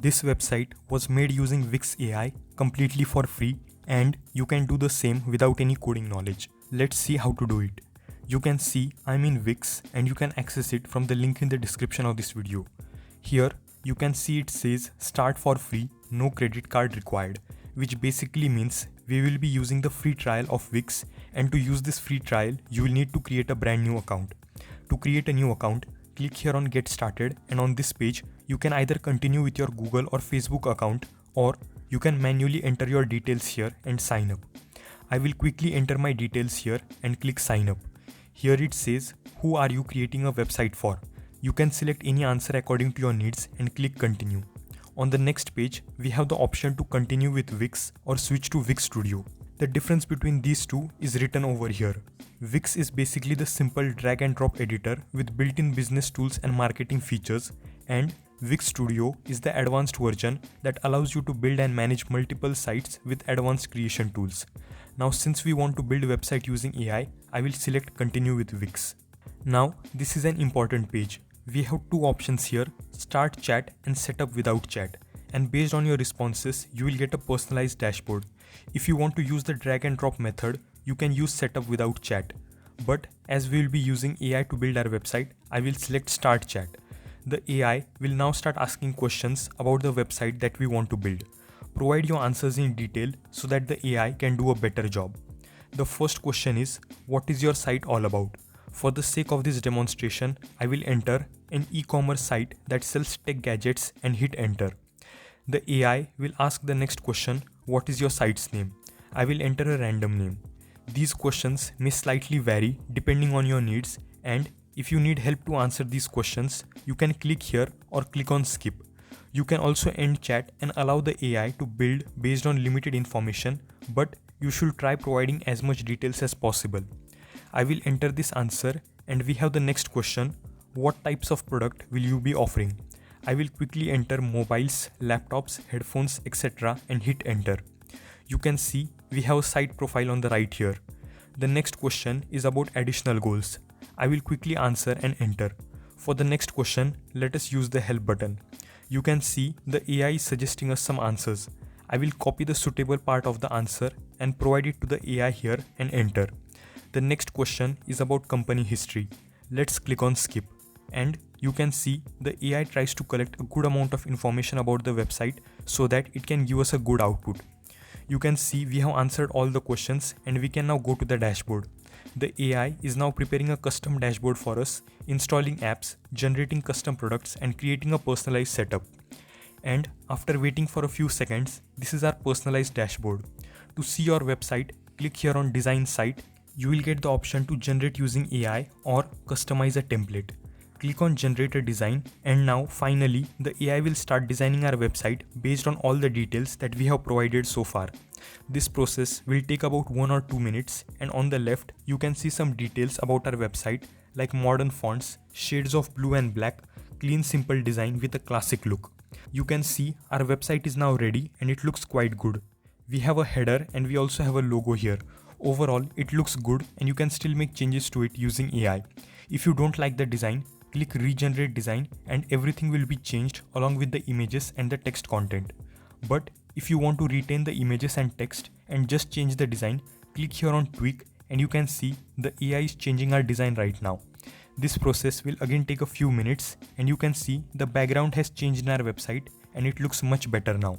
This website was made using Wix AI completely for free, and you can do the same without any coding knowledge. Let's see how to do it. You can see I'm in Wix and you can access it from the link in the description of this video. Here you can see it says start for free, no credit card required, which basically means we will be using the free trial of Wix, and to use this free trial you will need to create a brand new account. To create a new account, click here on Get Started, and on this page you can either continue with your Google or Facebook account, or you can manually enter your details here and sign up. I will quickly enter my details here and click sign up. Here it says who are you creating a website for. You can select any answer according to your needs and click continue. On the next page we have the option to continue with Wix or switch to Wix Studio. The difference between these two is written over here. Wix is basically the simple drag and drop editor with built-in business tools and marketing features, and Wix Studio is the advanced version that allows you to build and manage multiple sites with advanced creation tools. Now since we want to build a website using AI, I will select continue with Wix. Now this is an important page. We have two options here, start chat and setup without chat, and based on your responses you will get a personalized dashboard. If you want to use the drag and drop method, you can use setup without chat. But as we will be using AI to build our website, I will select start chat. The AI will now start asking questions about the website that we want to build. Provide your answers in detail so that the AI can do a better job. The first question is, what is your site all about? For the sake of this demonstration, I will enter an e-commerce site that sells tech gadgets and hit enter. The AI will ask the next question, what is your site's name? I will enter a random name. These questions may slightly vary depending on your needs, and if you need help to answer these questions, you can click here or click on skip. You can also end chat and allow the AI to build based on limited information, but you should try providing as much details as possible. I will enter this answer, and we have the next question, what types of product will you be offering? I will quickly enter mobiles, laptops, headphones, etc. and hit enter. You can see we have a site profile on the right here. The next question is about additional goals. I will quickly answer and enter. For the next question, let us use the help button. You can see the AI is suggesting us some answers. I will copy the suitable part of the answer and provide it to the AI here and enter. The next question is about company history. Let's click on skip, and you can see the AI tries to collect a good amount of information about the website so that it can give us a good output. You can see we have answered all the questions, and we can now go to the dashboard. The AI is now preparing a custom dashboard for us, installing apps, generating custom products and creating a personalized setup. And after waiting for a few seconds, this is our personalized dashboard. To see your website, click here on design site. You will get the option to generate using AI or customize a template. Click on generate a design, and now finally the AI will start designing our website based on all the details that we have provided so far. This process will take about 1 or 2 minutes, and on the left you can see some details about our website like modern fonts, shades of blue and black, clean simple design with a classic look. You can see our website is now ready and it looks quite good. We have a header and we also have a logo here. Overall it looks good, and you can still make changes to it using AI. If you don't like the design, click regenerate design and everything will be changed along with the images and the text content. But if you want to retain the images and text and just change the design, click here on tweak, and you can see the AI is changing our design right now. This process will again take a few minutes, and you can see the background has changed in our website and it looks much better now.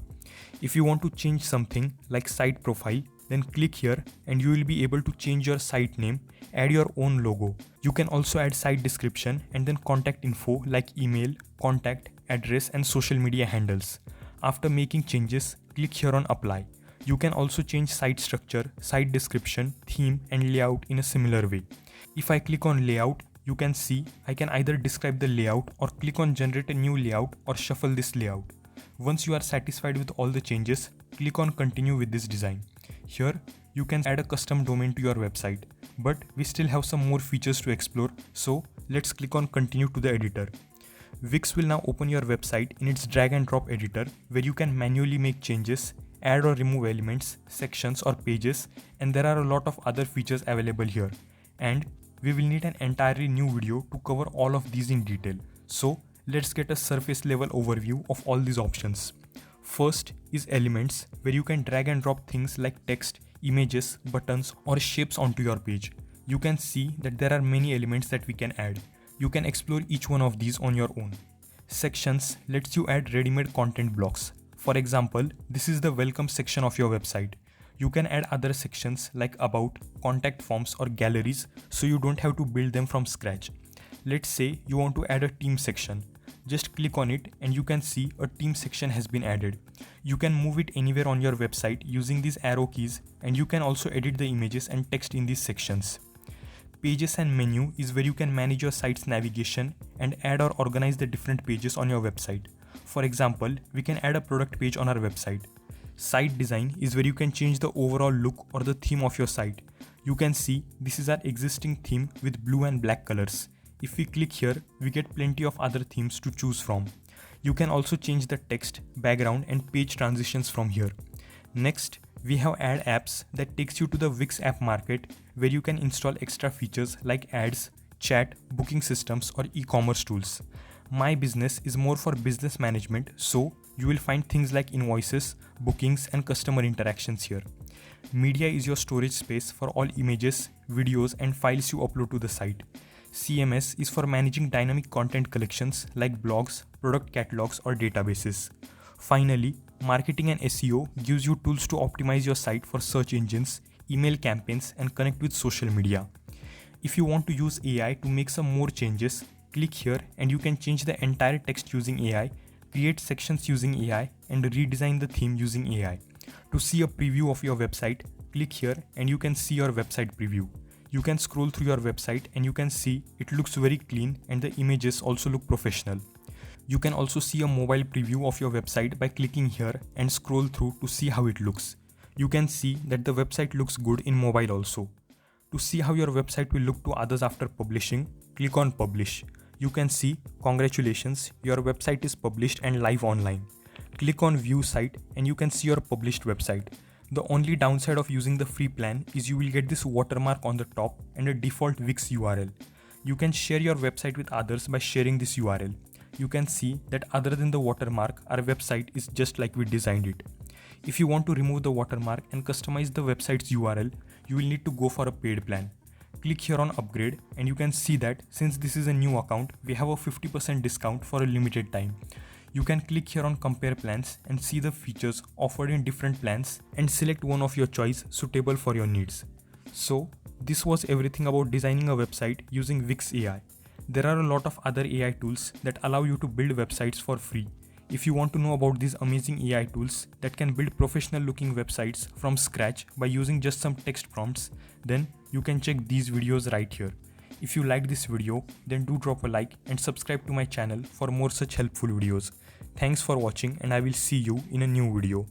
If you want to change something like site profile, then click here and you will be able to change your site name, add your own logo. You can also add site description and then contact info like email, contact, address and social media handles. After making changes, click here on apply. You can also change site structure, site description, theme and layout in a similar way. If I click on layout, you can see I can either describe the layout or click on generate a new layout or shuffle this layout. Once you are satisfied with all the changes, click on continue with this design. Here, you can add a custom domain to your website, but we still have some more features to explore, so let's click on continue to the editor. Wix will now open your website in its drag and drop editor, where you can manually make changes, add or remove elements, sections or pages, and there are a lot of other features available here. And we will need an entirely new video to cover all of these in detail. So Let's get a surface level overview of all these options. First is elements, where you can drag and drop things like text, images, buttons or shapes onto your page. You can see that there are many elements that we can add. You can explore each one of these on your own. Sections lets you add ready-made content blocks. For example, this is the welcome section of your website. You can add other sections like about, contact forms or galleries, so you don't have to build them from scratch. Let's say you want to add a team section. Just click on it and you can see a team section has been added. You can move it anywhere on your website using these arrow keys, and you can also edit the images and text in these sections. Pages and menu is where you can manage your site's navigation and add or organize the different pages on your website. For example, we can add a product page on our website. Site design is where you can change the overall look or the theme of your site. You can see this is our existing theme with blue and black colors. If we click here, we get plenty of other themes to choose from. You can also change the text, background and page transitions from here. Next, we have Add Apps that takes you to the Wix app market, where you can install extra features like ads, chat, booking systems or e-commerce tools. My Business is more for business management, so you will find things like invoices, bookings and customer interactions here. Media is your storage space for all images, videos and files you upload to the site. CMS is for managing dynamic content collections like blogs, product catalogs or databases. Finally, marketing and SEO gives you tools to optimize your site for search engines, email campaigns and connect with social media. If you want to use AI to make some more changes, click here and you can change the entire text using AI, create sections using AI and redesign the theme using AI. To see a preview of your website, click here and you can see your website preview. You can scroll through your website and you can see it looks very clean and the images also look professional. You can also see a mobile preview of your website by clicking here and scroll through to see how it looks. You can see that the website looks good in mobile also. To see how your website will look to others after publishing, click on Publish. You can see, congratulations, your website is published and live online. Click on View Site and you can see your published website. The only downside of using the free plan is you will get this watermark on the top and a default Wix URL. You can share your website with others by sharing this URL. You can see that other than the watermark, our website is just like we designed it. If you want to remove the watermark and customize the website's URL, you will need to go for a paid plan. Click here on Upgrade and you can see that since this is a new account, we have a 50% discount for a limited time. You can click here on Compare Plans and see the features offered in different plans and select one of your choice suitable for your needs. So, this was everything about designing a website using Wix AI. There are a lot of other AI tools that allow you to build websites for free. If you want to know about these amazing AI tools that can build professional looking websites from scratch by using just some text prompts, then you can check these videos right here. If you liked this video, then do drop a like and subscribe to my channel for more such helpful videos. Thanks for watching and I will see you in a new video.